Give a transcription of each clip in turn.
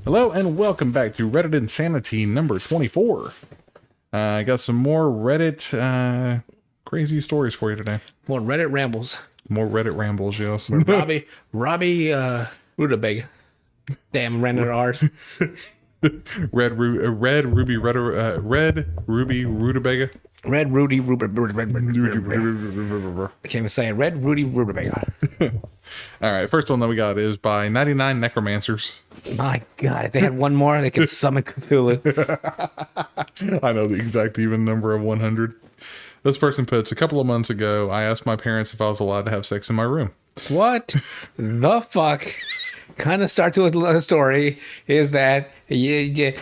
Hello and welcome back to Reddit Insanity number 24. I got some more Reddit crazy stories for you today. More Reddit rambles. More Reddit rambles, yes. Robbie Rutabaga. Damn, ran out of R's. Red Ruby Rutabaga. Red Rudy Rutabaga. I can't even say it. Red Rudy Rutabaga. All right, first one that we got is by 99 Necromancers. My God, if they had one more, they could summon Cthulhu. I know the exact even number of 100. This person puts, a couple of months ago, I asked my parents if I was allowed to have sex in my room. What the fuck? Kind of starts with the story is that you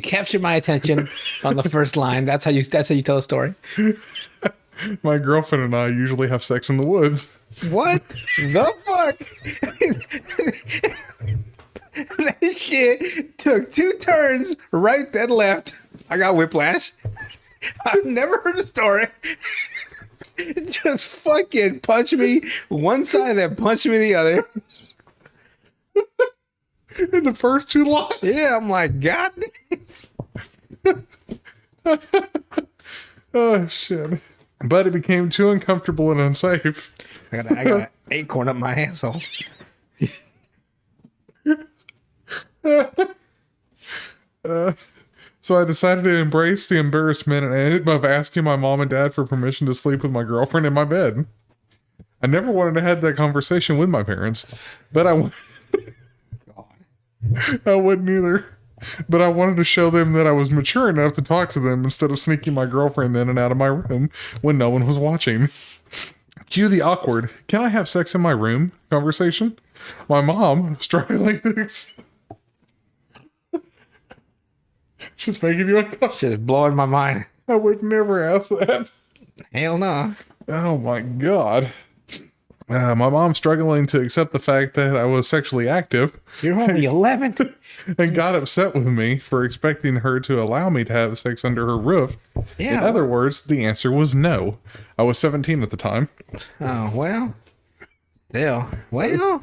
capture my attention on the first line. That's how you tell a story. My girlfriend and I usually have sex in the woods. What the fuck? That shit took two turns right then left. I got whiplash. I've never heard a story. Just fucking punch me one side and then punch me the other. In the first two lines. Yeah, I'm like, God. Oh, shit. But it became too uncomfortable and unsafe. I got an acorn up my asshole. So I decided to embrace the embarrassment of asking my mom and dad for permission to sleep with my girlfriend in my bed. I never wanted to have that conversation with my parents, but I wouldn't either. But I wanted to show them that I was mature enough to talk to them instead of sneaking my girlfriend in and out of my room when no one was watching. Cue the awkward, can I have sex in my room conversation? My mom, struggling to... Just making you uncomfortable. Shit is blowing my mind. I would never ask that. Hell no. Oh my God. My mom's struggling to accept the fact that I was sexually active. You're only 11. And got upset with me for expecting her to allow me to have sex under her roof. Yeah. In other words, the answer was no. I was 17 at the time. Oh, well. Still. Well.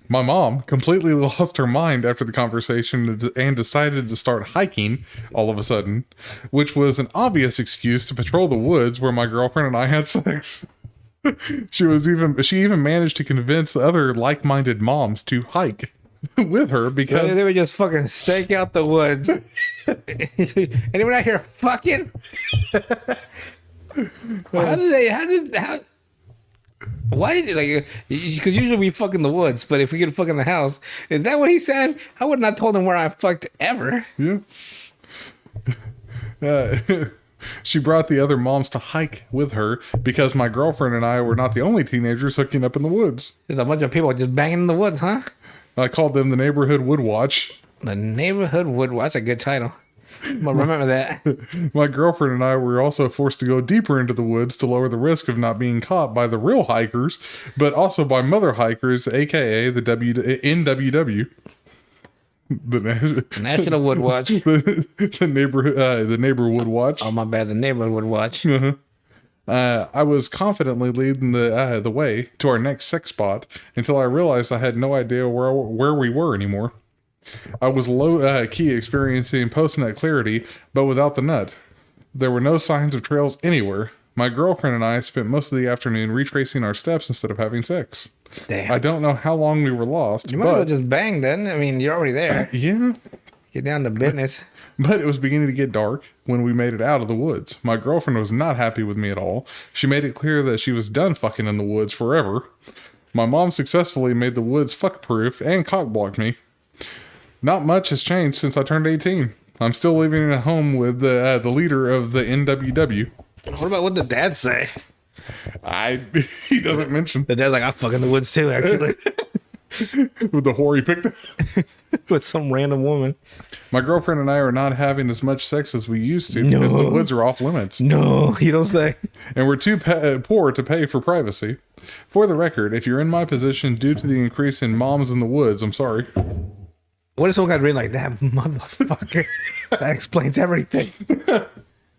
My mom completely lost her mind after the conversation and decided to start hiking all of a sudden, which was an obvious excuse to patrol the woods where my girlfriend and I had sex. She even managed to convince the other like-minded moms to hike with her because They would just fucking stake out the woods. Anyone out here fucking? Why did it, like, because usually we fuck in the woods, but if we could fuck in the house, is that what he said? I would not told him where I fucked ever. Yeah. She brought the other moms to hike with her because my girlfriend and I were not the only teenagers hooking up in the woods. There's a bunch of people just banging in the woods, huh? I called them the Neighborhood Wood Watch. The Neighborhood Wood Watch. That's a good title. I'm gonna remember that. My girlfriend and I were also forced to go deeper into the woods to lower the risk of not being caught by the real hikers, but also by mother hikers, aka the NWW. The National Wood Watch. the Neighborhood Watch. Oh, my bad. The Neighborhood Wood Watch. I was confidently leading the way to our next sex spot until I realized I had no idea where we were anymore. I was low key experiencing post-nut clarity, but without the nut. There were no signs of trails anywhere. My girlfriend and I spent most of the afternoon retracing our steps instead of having sex. Damn. I don't know how long we were lost. You might as well just bang then. I mean, you're already there. Yeah. Get down to business. But it was beginning to get dark when we made it out of the woods. My girlfriend was not happy with me at all. She made it clear that she was done fucking in the woods forever. My mom successfully made the woods fuck-proof and cock-blocked me. Not much has changed since I turned 18. I'm still living at home with the leader of the NWW. What about what the dad say? He doesn't mention. The dad's like, I fuck in the woods too, actually. With the whore he picked up. With some random woman. My girlfriend and I are not having as much sex as we used to because the woods are off limits. No, you don't say. And we're too poor to pay for privacy. For the record, if you're in my position due to the increase in moms in the woods, I'm sorry. What if someone got read like that motherfucker? That explains everything.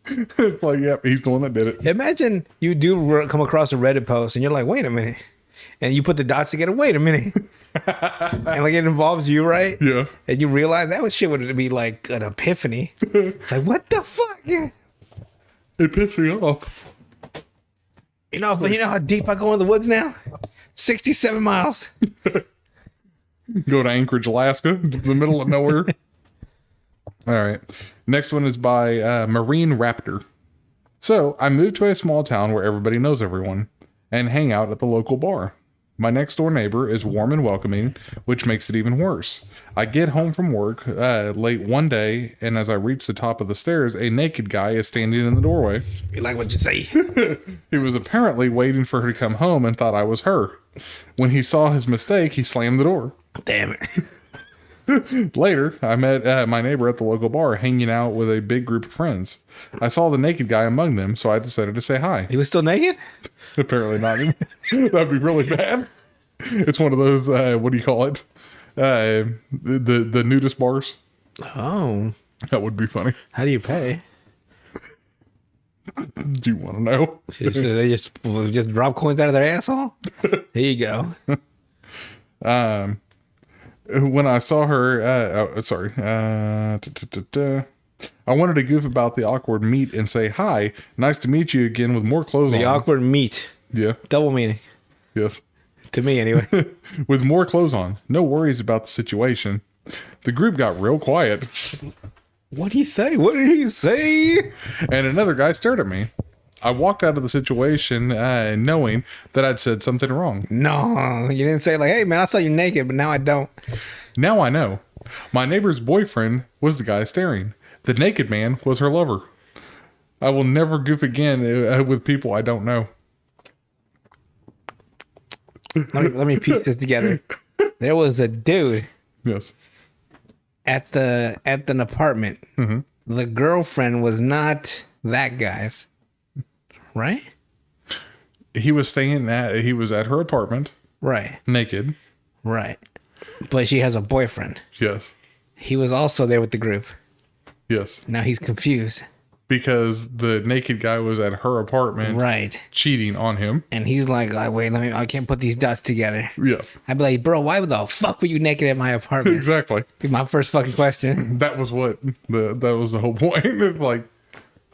It's like, yep, he's the one that did it. Imagine you do come across a Reddit post and you're like, wait a minute. and you put the dots together. Wait a minute, and like it involves you, right? Yeah. And you realize that shit would be like an epiphany. It's like, what the fuck? It pissed me off. But you know how deep I go in the woods now? 67 miles. Go to Anchorage, Alaska, the middle of nowhere. All right. Next one is by Marine Raptor. So I moved to a small town where everybody knows everyone and hang out at the local bar. My next door neighbor is warm and welcoming, which makes it even worse. I get home from work late one day, and as I reach the top of the stairs, a naked guy is standing in the doorway. You like what you say? He was apparently waiting for her to come home and thought I was her. When he saw his mistake, he slammed the door. Damn it. Later, I met my neighbor at the local bar hanging out with a big group of friends. I saw the naked guy among them, so I decided to say hi. He was still naked? Apparently not. That'd be really bad. It's one of those, what do you call it? The nudist bars. Oh. That would be funny. How do you pay? Do you want to know? They just drop coins out of their asshole? There you go. When I saw her, I wanted to goof about the awkward meet and say, hi, nice to meet you again with more clothes on. The awkward meat. Yeah. Double meaning. Yes. To me, anyway. With more clothes on. No worries about the situation. The group got real quiet. What'd he say? What did he say? And another guy stared at me. I walked out of the situation knowing that I'd said something wrong. No, you didn't say like, hey, man, I saw you naked, but now I don't. Now I know. My neighbor's boyfriend was the guy staring. The naked man was her lover. I will never goof again with people I don't know. Let me piece this together. There was a dude Yes. at an apartment. Mm-hmm. The girlfriend was not that guy's, right? He was at her apartment, Right, naked. right. But she has a boyfriend. Yes. He was also there with the group. Yes. Now he's confused. Because the naked guy was at her apartment, Right. cheating on him. And he's like, oh, wait, I can't put these dots together. Yeah. I'd be like, bro, why the fuck were you naked at my apartment? Exactly. Be my first fucking question. That was the whole point. It's like,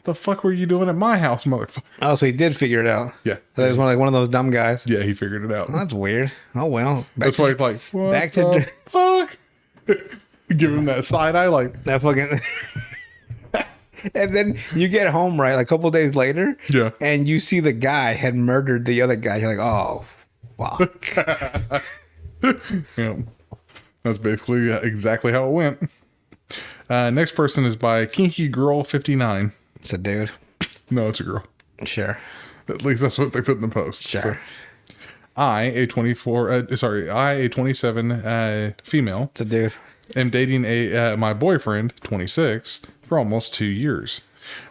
the fuck were you doing at my house, motherfucker? Oh, so he did figure it out. Yeah. So he was one of those dumb guys. Yeah, he figured it out. Oh, that's weird. Oh, well. That's why he's like, what back to the fuck? Give him that side eye, like, that fucking... And then you get home, right, like a couple days later. Yeah. And you see the guy had murdered the other guy. You're like, oh, fuck. yeah. That's basically exactly how it went. Next person is by Kinky Girl 59. It's a dude. No, it's a girl. Sure. At least that's what they put in the post. Sure. So, I, a 27 female, It's a dude. am dating my boyfriend, 26, for almost 2 years.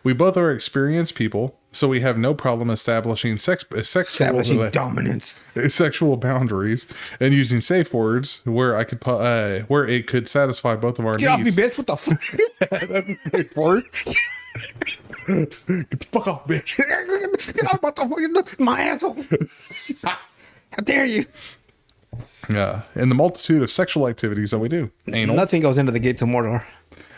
We both are experienced people, so we have no problem establishing Establishing dominance. sexual boundaries and using safe words where it could satisfy both of our Get off me, needs. bitch. What the fuck? That's a safe word. Get the fuck off, bitch. Get off my asshole. How dare you? Yeah, and the multitude of sexual activities that we do: Nothing goes into the gates of Mordor.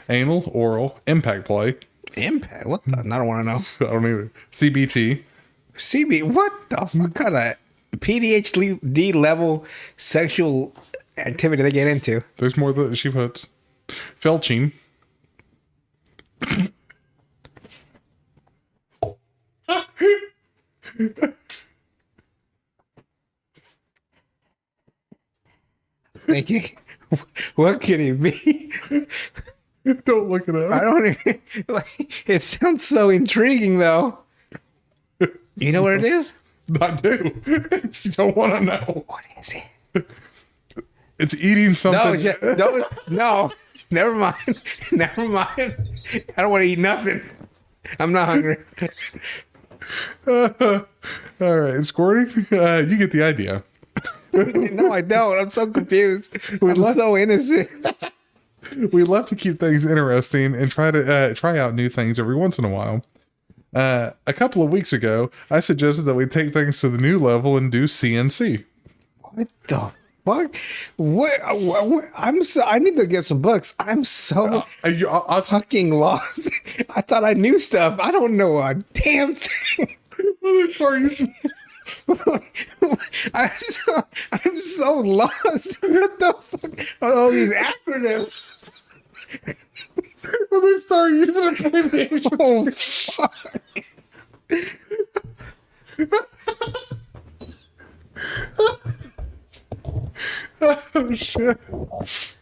anal, oral, impact play. Impact? What the? I don't want to know. I don't either. CBT. CB, what the fuck kind of PhD level sexual activity they get into? There's more that she puts. Felching. Thinking, what could it be? Don't look it I up. don't even, like, it sounds so intriguing though. You know what it is? I do. You don't want to know. What is it? It's eating No, something. no, never mind. Never mind. I don't want to eat nothing. I'm not hungry. All right, squirting. You get the idea. No, I don't. I'm so confused. I'm so innocent. We love to keep things interesting and try out new things every once in a while. A couple of weeks ago, I suggested that we take things to the new level and do CNC. What the fuck? What? I need to get some books. I'm so I'll talk. fucking lost. I thought I knew stuff. I don't know a damn thing. Sorry. I'm so lost. What the fuck are all these acronyms? When they start using abbreviations. Oh fuck. Oh shit.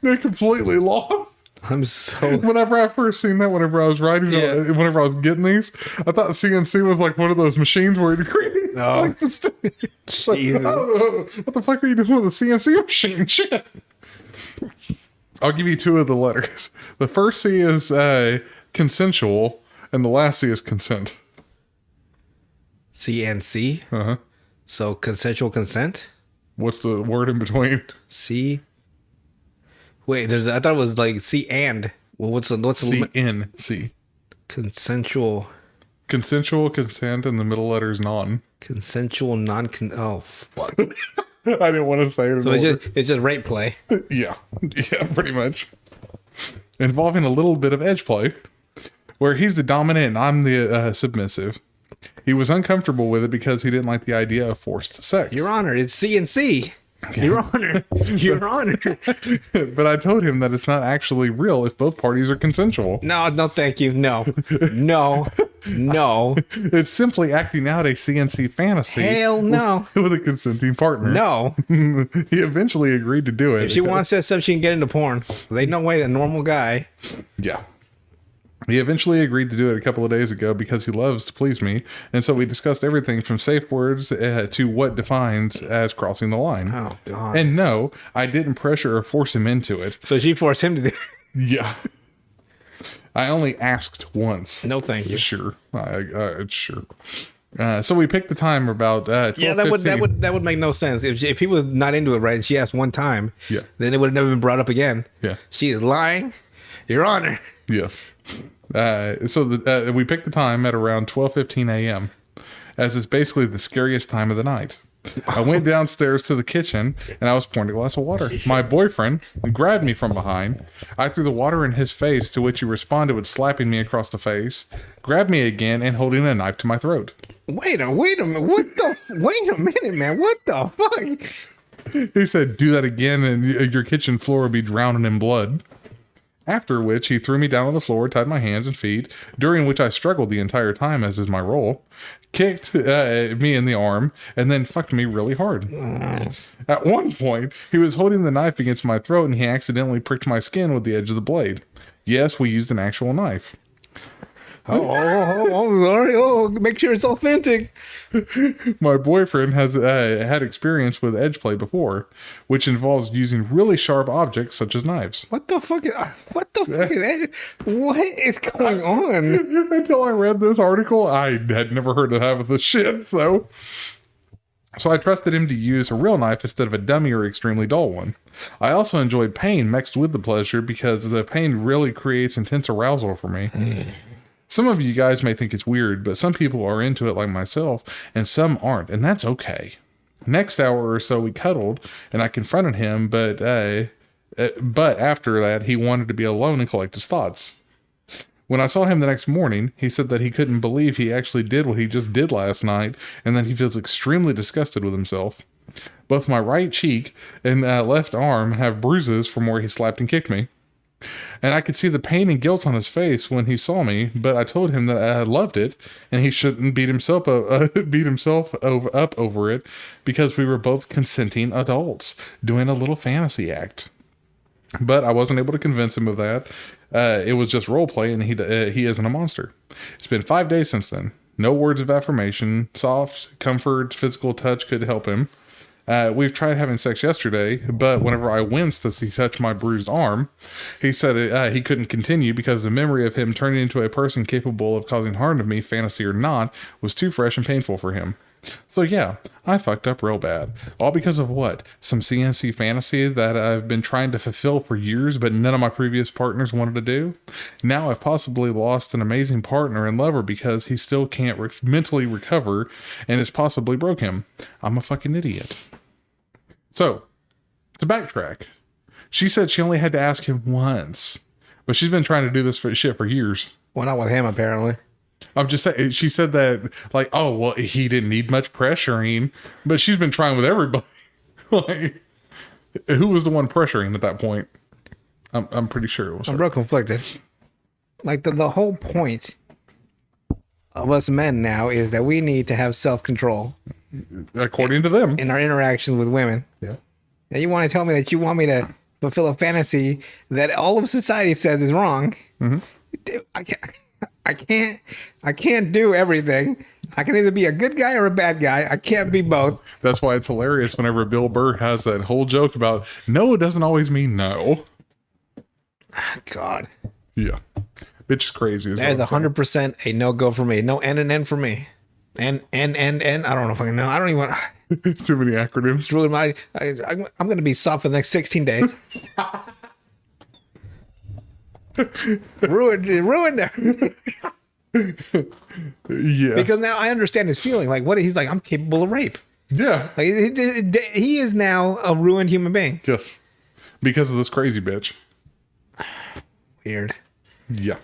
They're completely lost. I'm so Whenever I first seen that, whenever I was writing, whenever I was getting these, I thought CNC was like one of those machines where you'd create No. like this. Like, Jesus. what the fuck are you doing with a CNC machine? Shit. I'll give you two of the letters. The first C is consensual, and the last C is consent. CNC. Uh-huh. So consensual consent. What's the word in between? C. Wait, I thought it was like C and. Well, what's the CNC. consensual Consensual, consent, and the middle letter is non. consensual non oh fuck. I didn't want to say it. So it's just rape play. Yeah, pretty much. Involving a little bit of edge play, where he's the dominant and I'm the submissive. He was uncomfortable with it because he didn't like the idea of forced sex. Your Honor, it's CNC. Your Honor, Your Honor. But I told him that it's not actually real if both parties are consensual. No, thank you. No. It's simply acting out a CNC fantasy. Hell no. With a consenting partner. No. He eventually agreed to do it. If she wants that stuff, she can get into porn. They no way a normal guy. Yeah. He eventually agreed to do it a couple of days ago because he loves to please me. And so we discussed everything from safe words to what defines as crossing the line. Oh, God. And no, I didn't pressure or force him into it. So she forced him to do. Yeah. I only asked once. No, thank you. Sure. Sure. So we picked the time about 12, Yeah, that would make no sense if he was not into it, right? And she asked one time. Yeah. Then it would have never been brought up again. Yeah. She is lying, Your Honor. Yes. So we picked the time at around 12:15 a.m. as it's basically the scariest time of the night. I went downstairs to the kitchen and I was pouring a glass of water. My boyfriend grabbed me from behind. I threw the water in his face, to which he responded with slapping me across the face, grabbed me again, and holding a knife to my throat. Wait a minute. Wait a minute, man. What the fuck? He said, "Do that again and your kitchen floor will be drowning in blood." After which he threw me down on the floor, tied my hands and feet, during which I struggled the entire time, as is my role, kicked me in the arm, and then fucked me really hard. At one point, he was holding the knife against my throat and he accidentally pricked my skin with the edge of the blade. Yes, we used an actual knife. Oh, make sure it's authentic. My boyfriend has had experience with edge play before, which involves using really sharp objects such as knives. What the fuck is that? What is going on? Until I read this article, I had never heard of half of this shit, so I trusted him to use a real knife instead of a dummy or extremely dull one. I also enjoyed pain mixed with the pleasure because the pain really creates intense arousal for me. Some of you guys may think it's weird, but some people are into it like myself, and some aren't, and that's okay. Next hour or so we cuddled, and I confronted him, but after that, he wanted to be alone and collect his thoughts. When I saw him the next morning, he said that he couldn't believe he actually did what he just did last night, and that he feels extremely disgusted with himself. Both my right cheek and left arm have bruises from where he slapped and kicked me. And I could see the pain and guilt on his face when he saw me, but I told him that I loved it and he shouldn't beat himself up over it because we were both consenting adults doing a little fantasy act. But I wasn't able to convince him of that. It was just role play, and he isn't a monster. It's been 5 days since then. No words of affirmation, soft, comfort, physical touch could help him. We've tried having sex yesterday, but whenever I winced as he touched my bruised arm, he said he couldn't continue because the memory of him turning into a person capable of causing harm to me, fantasy or not, was too fresh and painful for him. So yeah, I fucked up real bad. All because of what? Some CNC fantasy that I've been trying to fulfill for years, but none of my previous partners wanted to do? Now I've possibly lost an amazing partner and lover because he still can't mentally recover, and it's possibly broke him. I'm a fucking idiot. So, to backtrack, she said she only had to ask him once, but she's been trying to do this shit for years. Well, not with him, apparently. I'm just saying, she said that, like, oh, well, he didn't need much pressuring, but she's been trying with everybody. Like, who was the one pressuring at that point? I'm pretty sure it was I'm her. real conflicted. Like, the whole point of us men now is that we need to have self-control According to them. in our interactions with women. Yeah. And you want to tell me that you want me to fulfill a fantasy that all of society says is wrong? Mm-hmm. Dude, I can't do everything. I can either be a good guy or a bad guy. I can't be both. That's why it's hilarious whenever Bill Burr has that whole joke about no doesn't always mean no. God, Yeah. Bitch is crazy. that is 100% a no-go for me. No N and N for me. N. I don't know if I can know. I don't even want Too many acronyms. to ruin my... I'm going to be soft for the next 16 days. Ruined there. Yeah. Because now I understand his feeling. Like, what he's like, I'm capable of rape. Yeah. Like, he is now a ruined human being. Yes. Because of this crazy bitch. Weird. Yeah.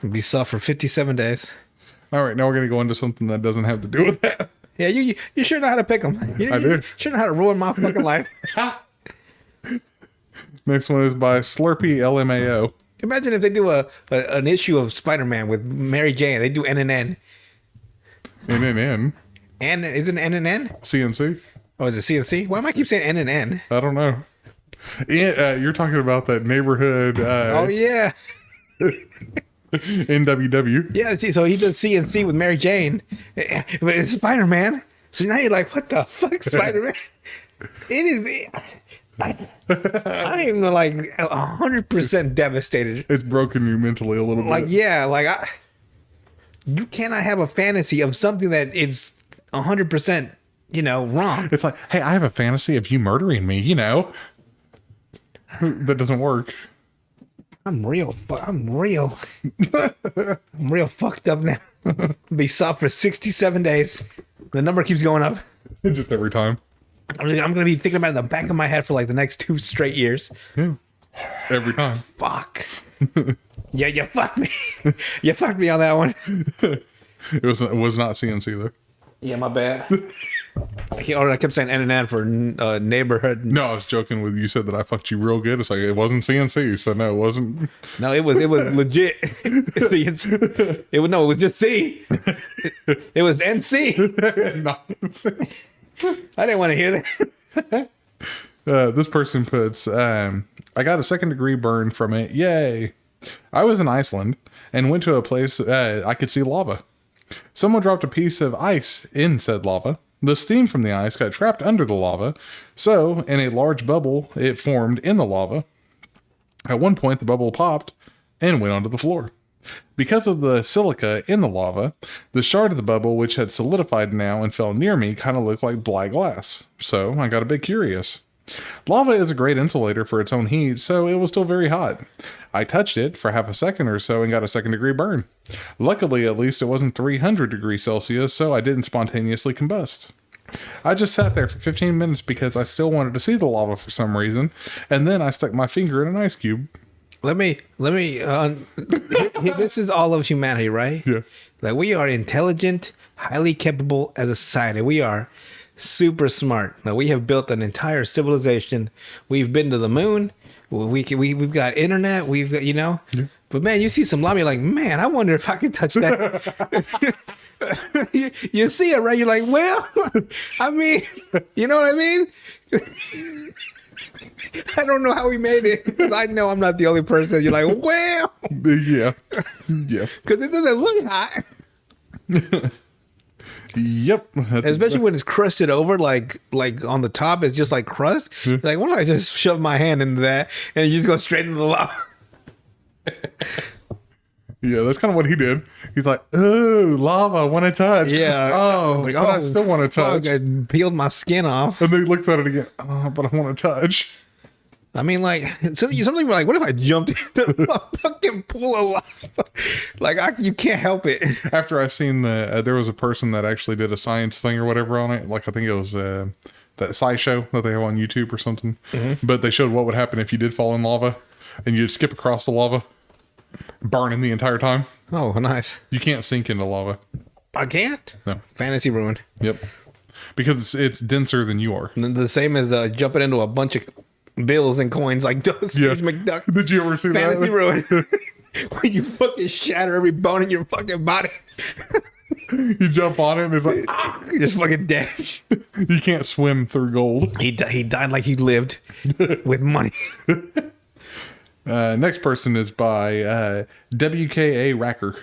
Be soft for 57 days. All right. Now we're going to go into something that doesn't have to do with that. Yeah, you sure know how to pick them. I do. Sure know how to ruin my fucking life. Next one is by Slurpee LMAO. Imagine if they do an issue of Spider-Man with Mary Jane. They do N and N. NNN. And is it N and N? CNC. Oh, is it CNC? Why am I keep saying N and N? I don't know. You're talking about that neighborhood Oh yeah, NWW. yeah. See, so he does CNC with Mary Jane, but it's Spider-Man. So now you're like, what the fuck, Spider-Man? It is. I'm even like 100% devastated. It's broken you mentally a little bit. Like, yeah, like you cannot have a fantasy of something that is 100%, wrong. It's like, hey, I have a fantasy of you murdering me, That doesn't work. I'm real fucked up now. Be soft for 67 days. The number keeps going up. Just every time. I'm gonna be thinking about it in the back of my head for like the next 2 straight years. Yeah. Every time. Fuck. Yeah, you fucked me. You fucked me on that one. It was not CNC though. Yeah, my bad. I kept saying N and N for neighborhood. No, I was joking with you. Said that I fucked you real good. It's like it wasn't CNC, so no, it wasn't. No, it was legit. It was just C. It was NC. Not CNC. I didn't want to hear that. This person puts, I got a 2nd degree burn from it. Yay. I was in Iceland and went to a place I could see lava. Someone dropped a piece of ice in said lava. The steam from the ice got trapped under the lava, so in a large bubble it formed in the lava. At one point, the bubble popped and went onto the floor. Because of the silica in the lava, the shard of the bubble, which had solidified now and fell near me, kind of looked like black glass. So I got a bit curious. Lava is a great insulator for its own heat, so it was still very hot. I touched it for half a second or so and got a 2nd degree burn. Luckily, at least it wasn't 300 degrees Celsius, so I didn't spontaneously combust. I just sat there for 15 minutes because I still wanted to see the lava for some reason, and then I stuck my finger in an ice cube. Let me. This is all of humanity, right? Yeah. Like, we are intelligent, highly capable as a society. We are super smart. Now, we have built an entire civilization. We've been to the moon. We've got internet. We've got, Yeah. But man, you see some lava, you're like, man, I wonder if I could touch that. you see it, right? You're like, well, I mean, you know what I mean? I don't know how we made it, because I know I'm not the only person. You're like, well, Yeah. Yeah. because it doesn't look hot. Yep. Especially when it's crusted over, like on the top, it's just like crust. You're like, why don't I just shove my hand into that and you just go straight into the lava? Yeah, that's kind of what he did. He's like, oh, lava, I want to touch. Yeah. Oh, Like, but I still want to touch. I peeled my skin off. And then he looks at it again. Oh, but I want to touch. I mean, like, something like, what if I jumped into a fucking pool of lava? Like, you can't help it. After I seen there was a person that actually did a science thing or whatever on it. Like, I think it was that SciShow that they have on YouTube or something. But they showed what would happen if you did fall in lava and you'd skip across the lava, burning the entire time. Oh, nice. You can't sink into lava. I can't. No. Fantasy ruined. Yep. Because it's denser than you are. The same as jumping into a bunch of bills and coins like those. Yeah. McDuck. Did you ever see Fantasy that? ruined. When you fucking shatter every bone in your fucking body. You jump on it and it's like, You're just fucking dead. you can't swim through gold. He died like he lived with money. Next person is by WKA Racker.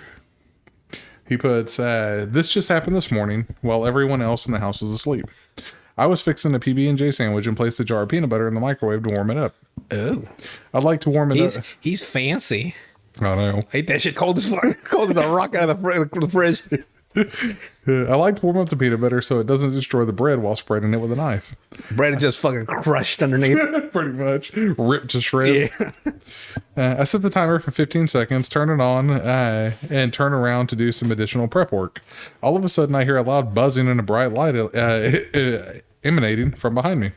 He puts, this just happened this morning while everyone else in the house was asleep. I was fixing a PB&J sandwich and placed a jar of peanut butter in the microwave to warm it up. Oh. I'd like to warm it up. He's fancy. I know. I ate that shit cold as fuck. Cold as a rock out of the fridge. I like to warm up the peanut butter so it doesn't destroy the bread while spreading it with a knife. Bread is just fucking crushed underneath. Pretty much. Ripped to shreds. Yeah. I set the timer for 15 seconds, turn it on, and turn around to do some additional prep work. All of a sudden, I hear a loud buzzing and a bright light emanating from behind me.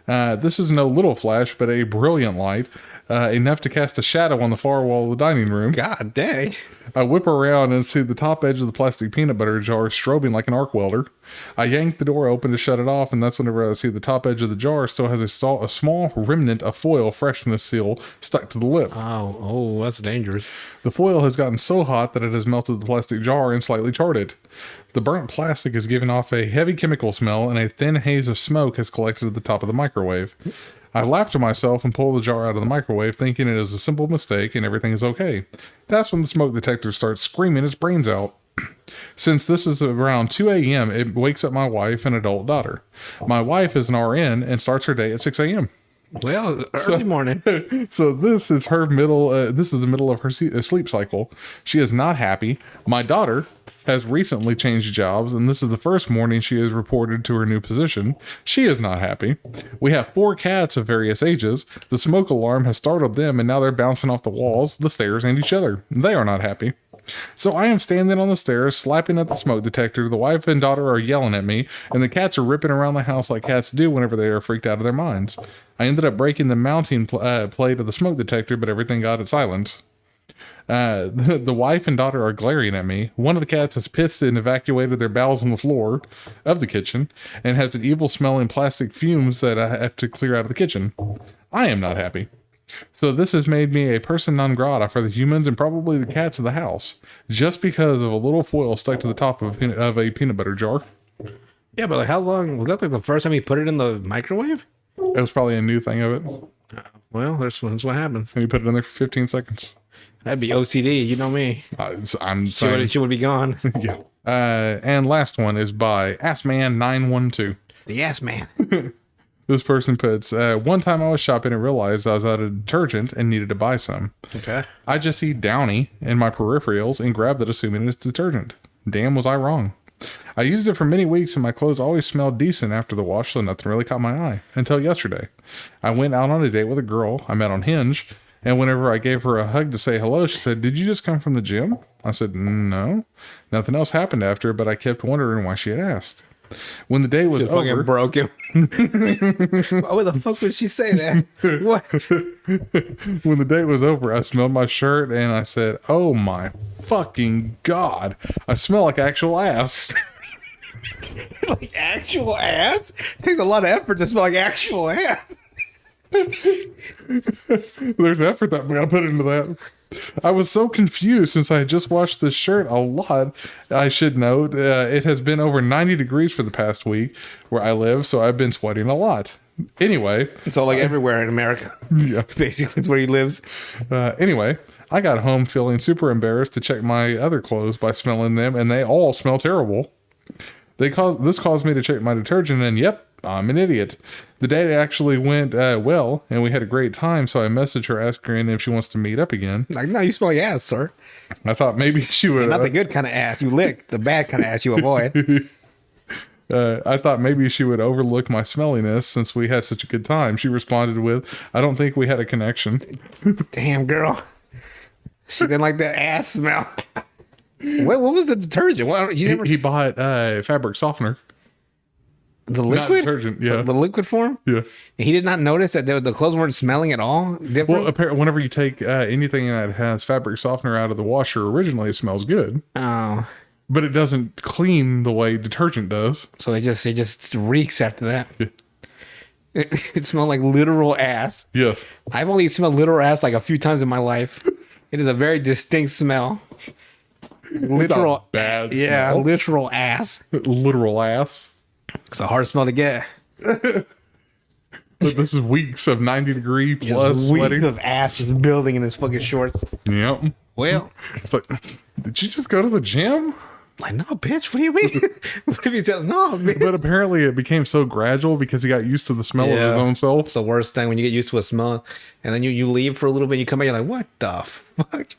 This is no little flash, but a brilliant light, enough to cast a shadow on the far wall of the dining room. God dang. I whip around and see the top edge of the plastic peanut butter jar strobing like an arc welder. I yank the door open to shut it off, and that's whenever I see the top edge of the jar still has a small remnant of foil freshness seal stuck to the lip. Oh, that's dangerous. The foil has gotten so hot that it has melted the plastic jar and slightly charred it. The burnt plastic is giving off a heavy chemical smell, and a thin haze of smoke has collected at the top of the microwave. I laugh to myself and pull the jar out of the microwave, thinking it is a simple mistake and everything is okay. That's when the smoke detector starts screaming its brains out. Since this is around 2 a.m., it wakes up my wife and adult daughter. My wife is an RN and starts her day at 6 a.m. Well, early morning. So this is her middle. This is the middle of her sleep cycle. She is not happy. My daughter has recently changed jobs, and this is the first morning she is reported to her new position. She is not happy. We have 4 cats of various ages. The smoke alarm has startled them, and now they're bouncing off the walls, the stairs, and each other. They are not happy. So I am standing on the stairs, slapping at the smoke detector. The wife and daughter are yelling at me, and the cats are ripping around the house like cats do whenever they are freaked out of their minds. I ended up breaking the mounting plate of the smoke detector, but everything got it silent. The wife and daughter are glaring at me. One of the cats has pissed and evacuated their bowels on the floor of the kitchen and has an evil smelling plastic fumes that I have to clear out of the kitchen. I am not happy. So this has made me a person non grata for the humans and probably the cats of the house, just because of a little foil stuck to the top of a peanut butter jar. Yeah, but like how long was that? Like the first time you put it in the microwave? It was probably a new thing of it. Well, that's what happens. And you put it in there for 15 seconds. That'd be OCD. You know me. I'm saying. She would be gone. Yeah. And last one is by Assman912. The ass man. This person puts, one time I was shopping and realized I was out of detergent and needed to buy some. Okay. I just see Downy in my peripherals and grabbed it assuming it's detergent. Damn, was I wrong. I used it for many weeks and my clothes always smelled decent after the wash, so nothing really caught my eye. Until yesterday. I went out on a date with a girl I met on Hinge, and whenever I gave her a hug to say hello, she said, "Did you just come from the gym?" I said, "No." Nothing else happened after, but I kept wondering why she had asked. When the date was over, fucking broke him. Why the fuck would she say that? What? when the date was over, I smelled my shirt and I said, "Oh my fucking God, I smell like actual ass." Like actual ass? It takes a lot of effort to smell like actual ass. There's effort that we gotta put into that. I was so confused since I had just washed this shirt a lot. I should note, it has been over 90 degrees for the past week where I live, so I've been sweating a lot. Anyway. It's all like everywhere in America. Yeah. Basically, it's where he lives. Anyway, I got home feeling super embarrassed to check my other clothes by smelling them, and they all smell terrible. This caused me to check my detergent, and yep, I'm an idiot. The date actually went well, and we had a great time, so I messaged her asking if she wants to meet up again. Like, no, you smell your ass, sir. I thought maybe she would... Not the good kind of ass you lick. The bad kind of ass you avoid. I thought maybe she would overlook my smelliness since we had such a good time. She responded with, "I don't think we had a connection." Damn, girl. She didn't like that ass smell. What was the detergent? Well, He bought fabric softener. The Not liquid? detergent, yeah. The liquid form? Yeah. And he did not notice that the clothes weren't smelling at all different? Well, apparently, whenever you take anything that has fabric softener out of the washer, originally it smells good, Oh. but it doesn't clean the way detergent does. So it just reeks after that. Yeah. It smelled like literal ass. Yes. I've only smelled literal ass like a few times in my life. It is a very distinct smell. Literal It's a bad Yeah, smell. literal ass. Literal ass. It's a hard smell to get. But this is weeks of 90-degree plus Weeks sweating. of ass just building in his fucking shorts. Yep. Well, It's like, did you just go to the gym? like, no, bitch. What do you mean? What if you tell? No, bitch. But apparently it became so gradual because he got used to the smell of Yeah. his own self. It's the worst thing when you get used to a smell, and then you leave for a little bit. You come back, you're like, what the fuck? It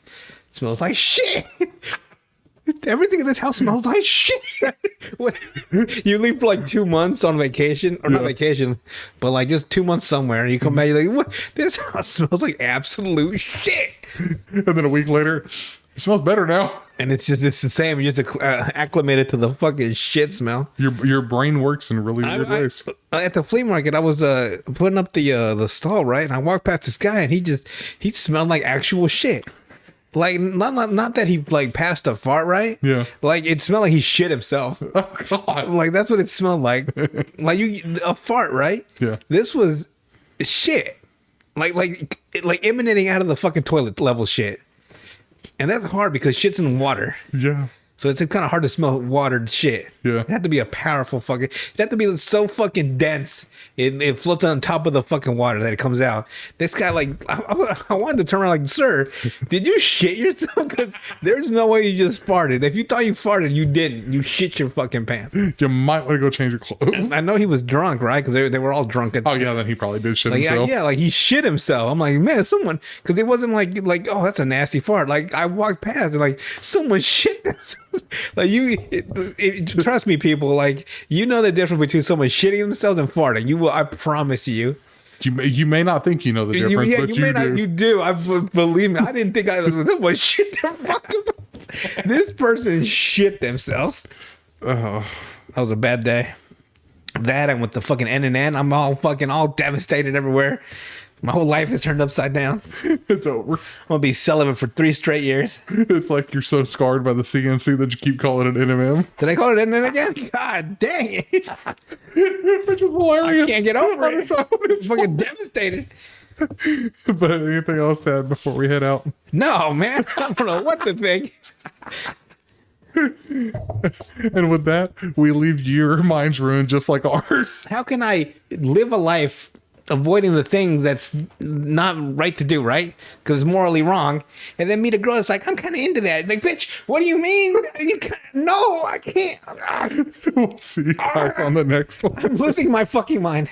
smells like shit. Everything in this house smells like shit. When you leave for like 2 months on vacation, or not Yeah. vacation, but like just 2 months somewhere, and you come back, you're like, what? This house smells like absolute shit. And then a week later, it smells better now. And it's the same. You're just acclimated to the fucking shit smell. Your brain works in really weird ways. At the flea market, I was putting up the stall, right? And I walked past this guy, and he smelled like actual shit. Like not that he like passed a fart, right? Yeah. Like it smelled like he shit himself. Oh, God. Like that's what it smelled like. Like a fart, right? Yeah. This was shit. Like emanating out of the fucking toilet level shit. And that's hard because shit's in water. Yeah. So it's kind of hard to smell watered shit. Yeah. It had to be a powerful fucking. It had to be so fucking dense. It floats on top of the fucking water that it comes out. This guy, like, I wanted to turn around, like, sir, did you shit yourself? Because there's no way you just farted. If you thought you farted, you didn't. You shit your fucking pants. You might want to go change your clothes. I know he was drunk, right? Because they were all drunk. Oh, yeah, then he probably did shit Like, himself. yeah, like he shit himself. I'm like, man, someone, because it wasn't like, oh, that's a nasty fart. Like I walked past and like someone shit themselves. Like trust me, people. Like you know the difference between someone shitting themselves and farting. You will, I promise you. You may not think you know the difference, but you may do. not. You do. Believe me. I didn't think someone shit their fucking. This person shit themselves. Oh, That was a bad day. That and with the fucking N, I'm all devastated everywhere. My whole life is turned upside down. it's over. I'm gonna be celibate for 3 straight years. It's like you're so scarred by the CNC that you keep calling it NMM. Did I call it N again? God dang it! Which is hilarious. I can't get over On it. its own. I'm fucking devastated. But anything else, Dad, before we head out? No, man. I don't know what to think. And with that, we leave your minds ruined just like ours. How can I live a life avoiding the things that's not right to do, right? Because it's morally wrong. And then meet a girl that's like, I'm kind of into that. Like, bitch, what do you mean? No, I can't. We'll see you guys on the next one. I'm losing my fucking mind.